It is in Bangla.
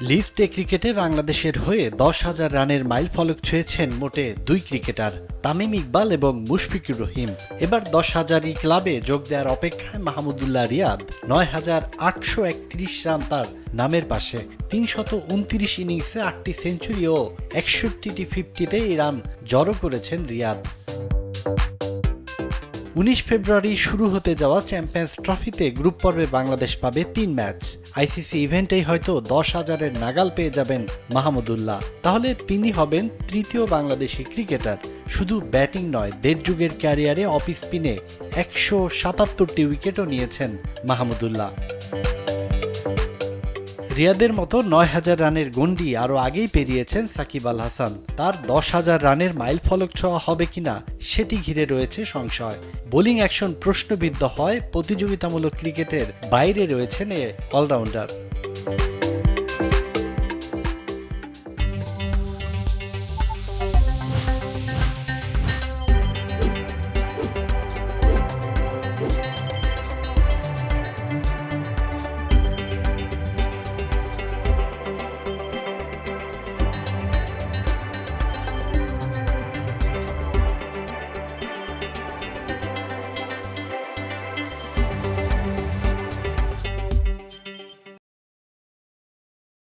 লিস্ট এ ক্রিকেটে বাংলাদেশের হয়ে ১০,০০০ রানের মাইলফলক ছুঁয়েছেন মোটে দুই ক্রিকেটার, তামিম ইকবাল এবং মুশফিকুর রহিম। এবার ১০,০০০ই ক্লাবে যোগ দেওয়ার অপেক্ষায় মাহমুদুল্লাহ রিয়াদ। ৯,৮৩১ রান তার নামের পাশে। ৩২৯ ইনিংসে ৮টি সেঞ্চুরি ও ৬১টি ফিফটিতে এই রান জড়ো করেছেন রিয়াদ। ১৯ ফেব্রুয়ারি শুরু হতে যাওয়া চ্যাম্পিয়ন্স ট্রফিতে গ্রুপ পর্বে বাংলাদেশ পাবে ৩ ম্যাচ। আইসিসি ইভেন্টেই হয়তো ১০,০০০-এর নাগাল পেয়ে যাবেন মাহমুদুল্লাহ। তাহলে তিনি হবেন তৃতীয় বাংলাদেশি ক্রিকেটার। শুধু ব্যাটিং নয়, দেড় যুগের ক্যারিয়ারে অফ স্পিনে ১৭৭টি উইকেটও নিয়েছেন মাহমুদুল্লাহ। রিয়াদের মতো ৯,০০০ রানের গণ্ডি আরও আগেই পেরিয়েছেন সাকিব আল হাসান। তার ১০,০০০ রানের মাইলফলক ছোঁয়া হবে কিনা সেটি ঘিরে রয়েছে সংশয়। বোলিং অ্যাকশন প্রশ্নবিদ্ধ হয়, প্রতিযোগিতামূলক ক্রিকেটের বাইরে রয়েছেন এ অলরাউন্ডার।